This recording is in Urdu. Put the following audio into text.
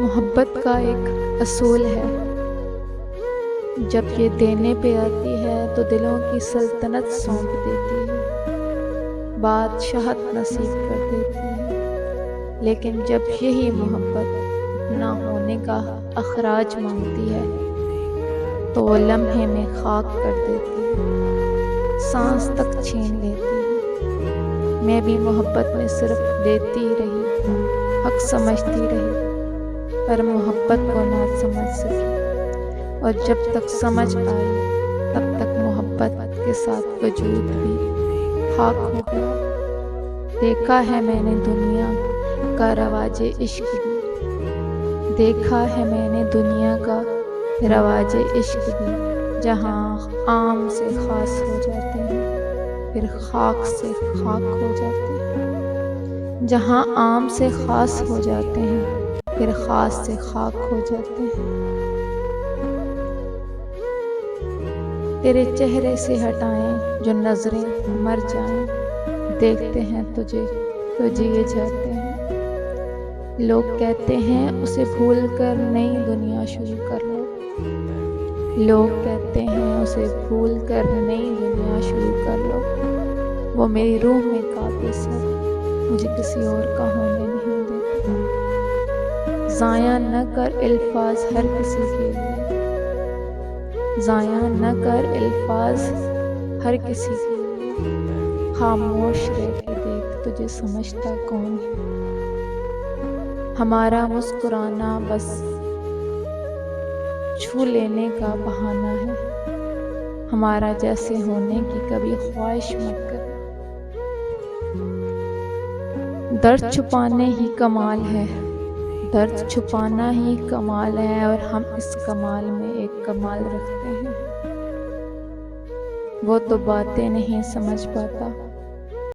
محبت کا ایک اصول ہے، جب یہ دینے پہ آتی ہے تو دلوں کی سلطنت سونپ دیتی ہے، بادشاہت نصیب کر دیتی ہے۔ لیکن جب یہی محبت نہ ہونے کا اخراج مانگتی ہے تو وہ لمحے میں خاک کر دیتی ہے، سانس تک چھین لیتی ہے۔ میں بھی محبت میں صرف دیتی رہی، حق سمجھتی رہی، پر محبت کو نہ سمجھ سکی، اور جب تک سمجھ آئی تب تک محبت کے ساتھ وجود بھی خاک ہو گیا۔ دیکھا ہے میں نے دنیا کا رواج عشق بھی، دیکھا ہے میں نے دنیا کا رواج عشق بھی، جہاں عام سے خاص ہو جاتے ہیں پھر خاک سے خاک ہو جاتے ہیں، جہاں عام سے خاص ہو جاتے ہیں پھر خاص سے خاک ہو جاتے ہیں۔ تیرے چہرے سے ہٹائیں جو نظریں مر جائیں، دیکھتے ہیں تجھے تو جیے جاتے ہیں۔ لوگ کہتے ہیں اسے بھول کر نئی دنیا شروع کر لو، لوگ کہتے ہیں اسے بھول کر نئی دنیا شروع کر لو۔ وہ میری روح میں قابض ہے، مجھے کسی اور کا ہونے نہیں دیتا۔ ضائع نہ کر الفاظ ہر کسی کے لیے، ضائع نہ کر الفاظ ہر کسی کے لیے، خاموش رہ کے دیکھ تجھے سمجھتا کون ہے۔ ہمارا مسکرانا بس چھو لینے کا بہانہ ہے، ہمارا جیسے ہونے کی کبھی خواہش مت کرنا۔ درد چھپانے ہی کمال ہے، درد چھپانا ہی کمال ہے، اور ہم اس کمال میں ایک کمال رکھتے ہیں، وہ تو باتیں نہیں سمجھ پاتا۔